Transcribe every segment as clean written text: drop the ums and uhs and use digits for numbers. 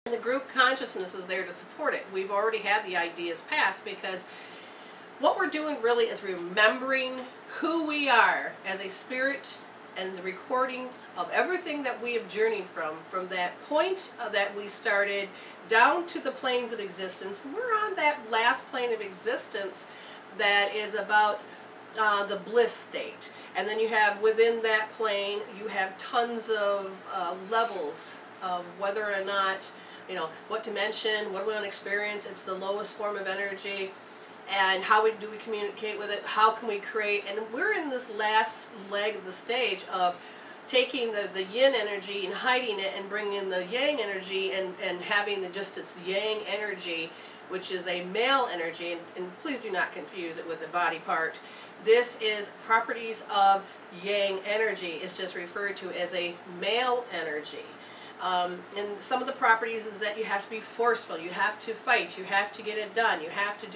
And the group consciousness is there to support it. We've already had the ideas passed, because what we're doing really is remembering who we are as a spirit, and the recordings of everything that we have journeyed from that point that we started down to the planes of existence. We're on that last plane of existence that is about the bliss state. And then you have, within that plane, you have tons of levels of whether or not, you know, what dimension, what do we want to experience. It's the lowest form of energy. And how do we communicate with it? How can we create? And we're in this last leg of the stage of taking the yin energy and hiding it, and bringing in the yang energy, and having just its yang energy, which is a male energy. And please do not confuse it with the body part. This is properties of yang energy. It's just referred to as a male energy. And some of the properties is that you have to be forceful, you have to fight, you have to get it done, you have to.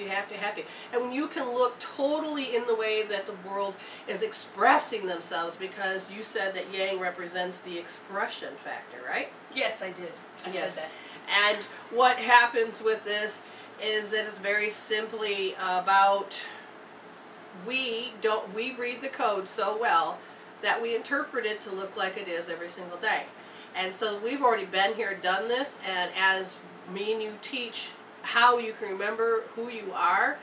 And when you can look totally in the way that the world is expressing themselves, because you said that yang represents the expression factor, right? Yes, I did. I said that. And what happens with this is that it's very simply about, we read the code so well that we interpret it to look like it is every single day. And so we've already been here, done this, and as me and you teach how you can remember who you are,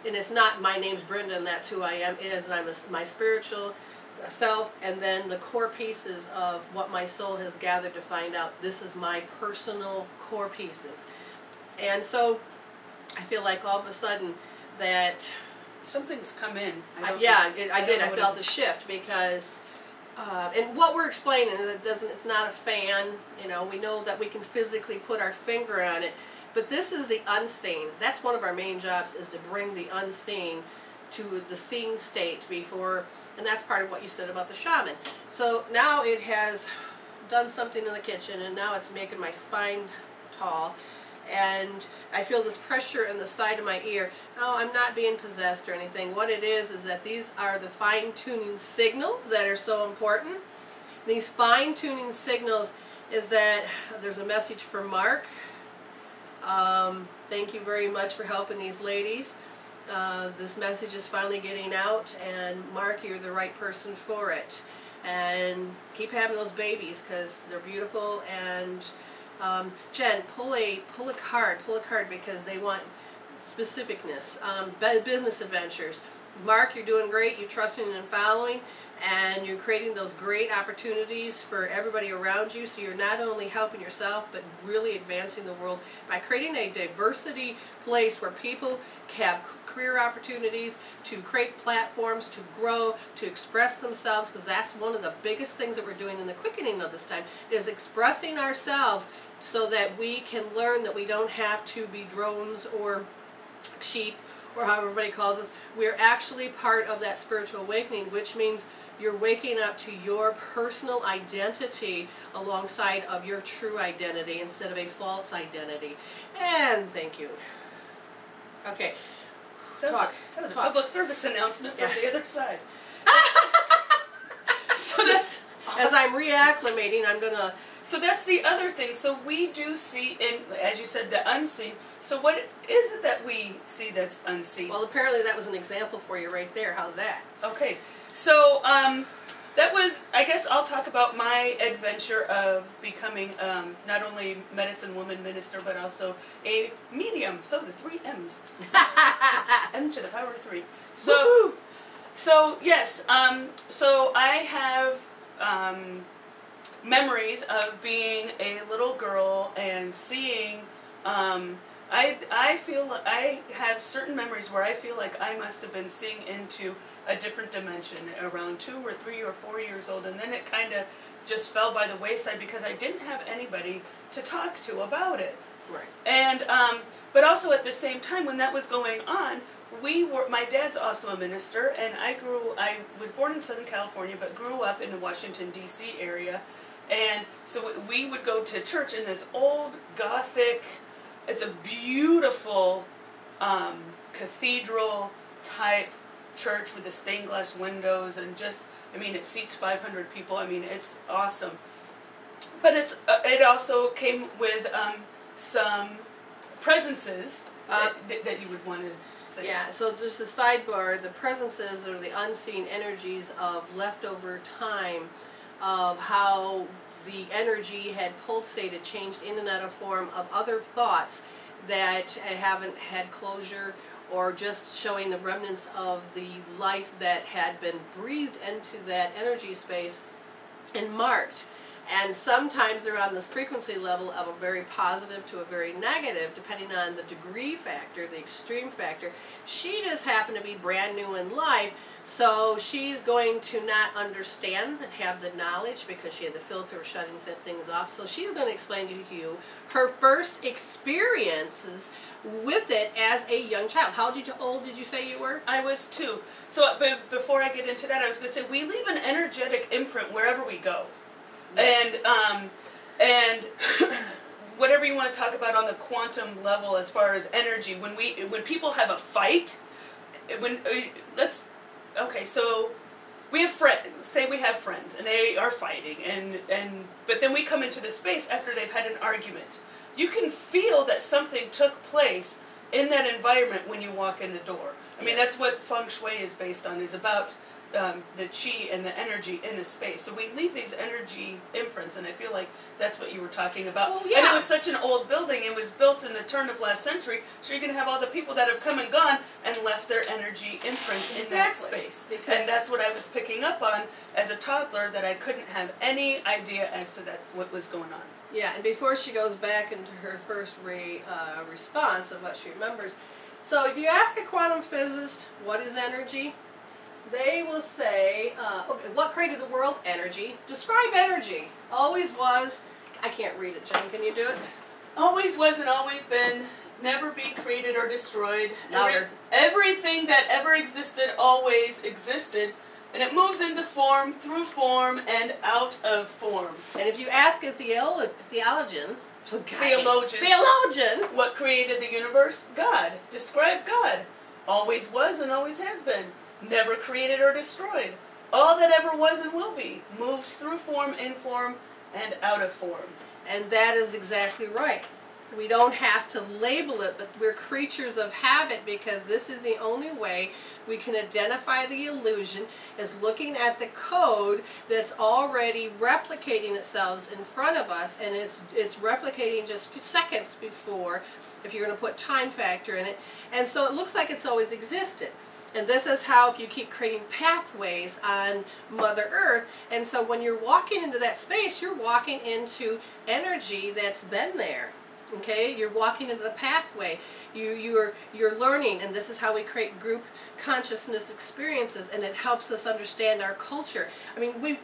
and it's not my name's Brenda and that's who I am, it is my spiritual self, and then the core pieces of what my soul has gathered to find out. This is my personal core pieces. And so I feel like all of a sudden that something's come in. I did. I felt a shift, because and what we're explaining, it's not a fan, you know, we know that we can physically put our finger on it, but this is the unseen. That's one of our main jobs, is to bring the unseen to the seen state before, and that's part of what you said about the shaman. So now it has done something in the kitchen, and now it's making my spine tall. And I feel this pressure in the side of my ear. No, I'm not being possessed or anything. What it is that these are the fine-tuning signals that are so important. These fine-tuning signals is that there's a message for Mark. Thank you very much for helping these ladies. This message is finally getting out, and Mark, you're the right person for it. And keep having those babies, because they're beautiful. And Jen, pull a card, because they want specificness. Business adventures. Mark, you're doing great. You're trusting and following, and you're creating those great opportunities for everybody around you. So you're not only helping yourself, but really advancing the world by creating a diversity place where people have career opportunities, to create platforms, to grow, to express themselves, because that's one of the biggest things that we're doing in the quickening of this time, is expressing ourselves, so that we can learn that we don't have to be drones or sheep, or how everybody calls us. We're actually part of that spiritual awakening, which means you're waking up to your personal identity alongside of your true identity, instead of a false identity. And thank you. Okay. That was a public service announcement from the other side. So that's... As I'm reacclimating, I'm going to... So that's the other thing. So we do see, as you said, the unseen. So what is it that we see that's unseen? Well, apparently that was an example for you right there. How's that? Okay. So that was, I guess I'll talk about my adventure of becoming not only medicine woman minister, but also a medium. So the 3 M's. M to the power 3. So, so yes, so I have memories of being a little girl and seeing, I feel like I have certain memories where I feel like I must have been seeing into a different dimension around 2 or 3 or 4 years old, and then it kind of just fell by the wayside because I didn't have anybody to talk to about it. Right. And but also at the same time when that was going on, my dad's also a minister, and I was born in Southern California but grew up in the Washington D.C. area, and so we would go to church in this old Gothic, it's a beautiful cathedral type church with the stained glass windows, and just, I mean, it seats 500 people. I mean, it's awesome. But it also came with some presences that you would want to say. Yeah, so just a sidebar, the presences are the unseen energies of leftover time, of how the energy had pulsated, changed in and out of form of other thoughts that haven't had closure, or just showing the remnants of the life that had been breathed into that energy space and marked. And sometimes they're on this frequency level of a very positive to a very negative, depending on the degree factor, the extreme factor. She just happened to be brand new in life, so she's going to not understand and have the knowledge because she had the filter of shutting things off. So she's going to explain to you her first experiences with it as a young child. How old did you say you were? I was 2. So before I get into that, I was going to say we leave an energetic imprint wherever we go. Yes. And whatever you want to talk about on the quantum level as far as energy, when people have a fight, so we have say we have friends and they are fighting, but then we come into the space after they've had an argument. You can feel that something took place in that environment when you walk in the door. I mean, that's what feng shui is based on, is about the chi and the energy in a space. So we leave these energy imprints, and I feel like that's what you were talking about. Well, yeah. And it was such an old building. It was built in the turn of last century, so you're going to have all the people that have come and gone and left their energy imprints in that space. And that's what I was picking up on as a toddler, that I couldn't have any idea as to what was going on. Yeah, and before she goes back into her first response of what she remembers, so if you ask a quantum physicist what is energy, they will say, okay, what created the world? Energy. Describe energy. Always was. I can't read it, Jen. Can you do it? Always was and always been. Never be created or destroyed. Louder. Everything that ever existed always existed. And it moves into form, through form, and out of form. And if you ask a theologian, what created the universe? God. Describe God. Always was and always has been. Never created or destroyed. All that ever was and will be moves through form, in form, and out of form. And that is exactly right. We don't have to label it, but we're creatures of habit, because this is the only way we can identify the illusion, is looking at the code that's already replicating itself in front of us, and it's replicating just seconds before, if you're going to put time factor in it. And so it looks like it's always existed. And this is how, if you keep creating pathways on Mother Earth, and so when you're walking into that space, you're walking into energy that's been there. Okay, you're walking into the pathway. You're learning, and this is how we create group consciousness experiences, and it helps us understand our culture. I mean, we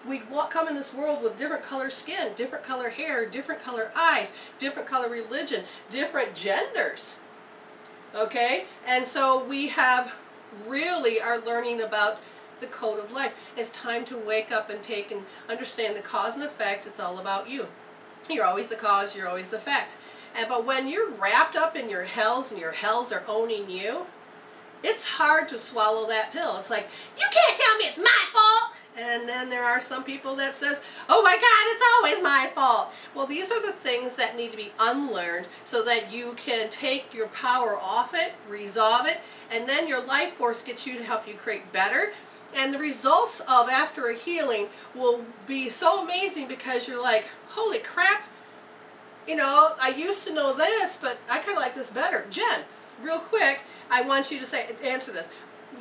come in this world with different color skin, different color hair, different color eyes, different color religion, different genders. Okay, and so we really are learning about the code of life. It's time to wake up and understand the cause and effect. It's all about you. You're always the cause, you're always the effect. But when you're wrapped up in your hells and your hells are owning you, it's hard to swallow that pill. It's like, you can't tell me it's my fault. And then there are some people that says, oh my God, it's always my fault. Well, these are the things that need to be unlearned so that you can take your power off it, resolve it, and then your life force gets you to help you create better. And the results of after a healing will be so amazing, because you're like, holy crap, you know, I used to know this, but I kind of like this better. Jen, real quick, I want you to answer this.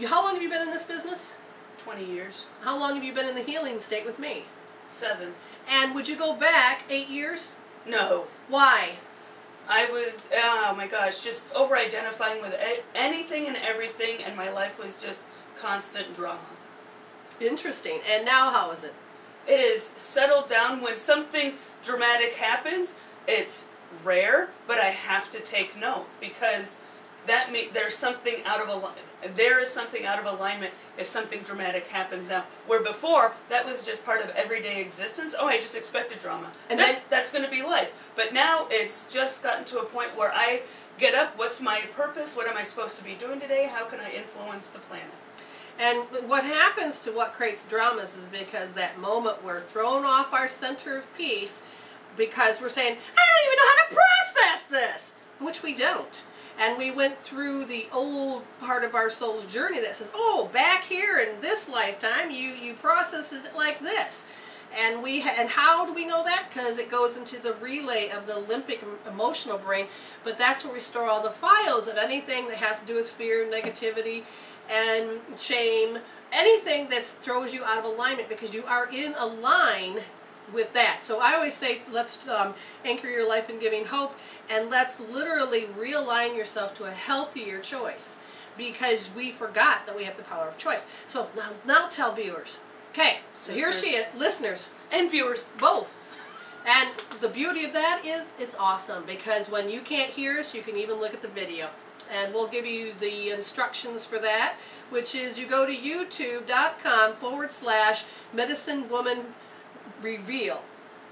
How long have you been in this business? 20 years. How long have you been in the healing state with me? 7. And would you go back 8 years? No. Why? I was, oh my gosh, just over-identifying with anything and everything, and my life was just constant drama. Interesting. And now how is it? It is settled down. When something dramatic happens, it's rare, but I have to take note, because there is something out of alignment if something dramatic happens now. Where before, that was just part of everyday existence. Oh, I just expected drama. And that's going to be life. But now it's just gotten to a point where I get up, what's my purpose? What am I supposed to be doing today? How can I influence the planet? And what happens to what creates dramas is because that moment we're thrown off our center of peace, because we're saying, I don't even know how to process which we don't. And we went through the old part of our soul's journey that says, oh, back here in this lifetime, you processed it like this. And and how do we know that? Because it goes into the relay of the limbic emotional brain. But that's where we store all the files of anything that has to do with fear, negativity, and shame. Anything that throws you out of alignment, because you are in a line with that. So I always say, let's anchor your life in giving hope, and let's literally realign yourself to a healthier choice, because we forgot that we have the power of choice. So now tell viewers. Okay, so here she is, listeners and viewers both. And the beauty of that is it's awesome, because when you can't hear us, you can even look at the video, and we'll give you the instructions for that, which is you go to youtube.com/Medicine Woman Reveal,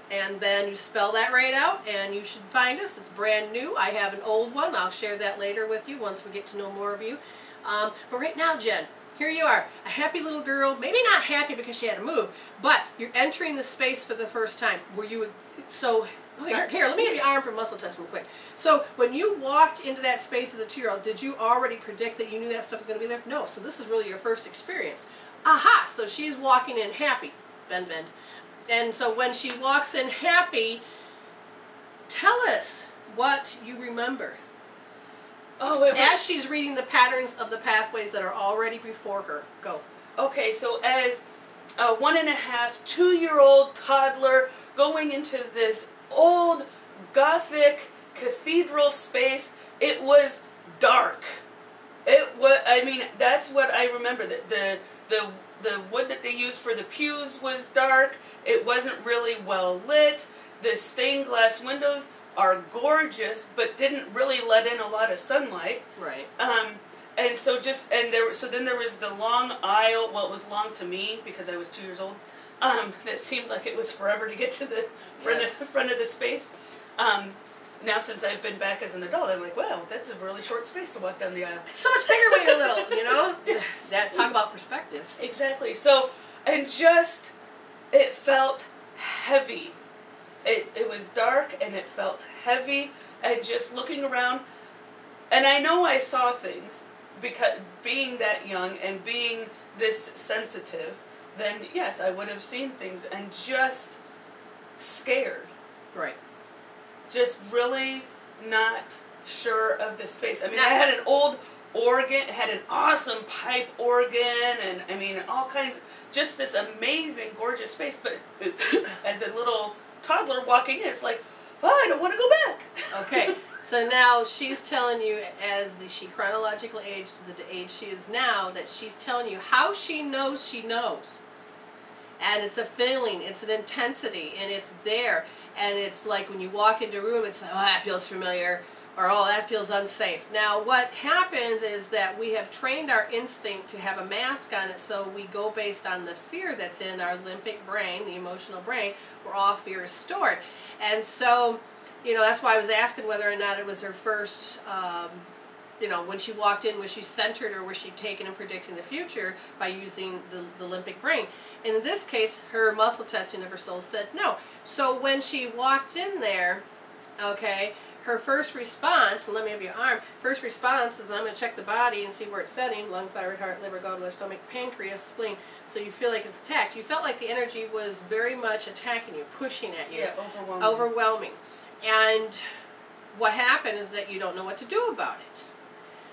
and then you spell that right out and you should find us. It's brand new. I have an old one. I'll share that later with you once we get to know more of you. But right now, Jen, here you are, a happy little girl, maybe not happy because she had to move, but you're entering the space for the first time. Were you, so, here, let me give you arm for muscle test real quick. So when you walked into that space as a 2-year-old, did you already predict that you knew that stuff was going to be there? No, so this is really your first experience. Aha, so she's walking in happy. Bend. And so when she walks in happy, tell us what you remember. Oh, as she's reading the patterns of the pathways that are already before her. Go. Okay, so as a 1.5, 2-year-old toddler going into this old Gothic cathedral space, it was dark. It was, I mean, that's what I remember. The wood that they used for the pews was dark. It wasn't really well lit. The stained glass windows are gorgeous, but didn't really let in a lot of sunlight. Right. And so then there was the long aisle. Well, it was long to me because I was 2 years old. That seemed like it was forever to get to the front of the space. Now, since I've been back as an adult, I'm like, wow, that's a really short space to walk down the aisle. It's so much bigger when you're little, you know? That, talk about perspectives. Exactly. So, and just, it felt heavy. It was dark and it felt heavy, and just looking around, and I know I saw things, because being that young and being this sensitive, then yes, I would have seen things, and just scared. Right. Just really not sure of the space. I mean, I had an old organ, had an awesome pipe organ, and I mean, all kinds, just this amazing, gorgeous space, but as a little toddler walking in, it's like, oh, I don't want to go back. Okay, so now she's telling you, as she chronologically aged to the age she is now, that she's telling you how she knows she knows. And it's a feeling, it's an intensity, and it's there. And it's like when you walk into a room, it's like, oh, that feels familiar, or oh, that feels unsafe. Now, what happens is that we have trained our instinct to have a mask on it, so we go based on the fear that's in our limbic brain, the emotional brain, where all fear is stored. And so, you know, that's why I was asking whether or not it was her first, you know, when she walked in, was she centered, or was she taken and predicting the future by using the limbic brain? And in this case, her muscle testing of her soul said no. So when she walked in there, okay, her first response, and let me have your arm, first response is I'm going to check the body and see where it's setting, lung, thyroid, heart, liver, gallbladder, stomach, pancreas, spleen, so you feel like it's attacked. You felt like the energy was very much attacking you, pushing at you. Yeah, overwhelming. Overwhelming. And what happened is that you don't know what to do about it.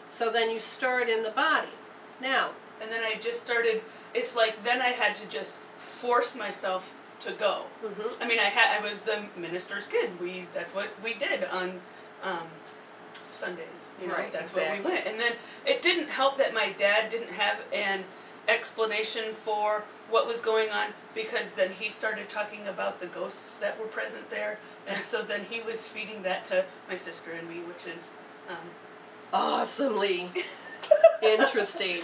So then you store it in the body. Now. And then I just started, it's like, then I had to just force myself to go. Mm-hmm. I mean, I was the minister's kid. That's what we did on Sundays. You know, right, that's exactly. what we went. And then it didn't help that my dad didn't have an explanation for what was going on, because then he started talking about the ghosts that were present there, and so then he was feeding that to my sister and me, which is awesomely interesting.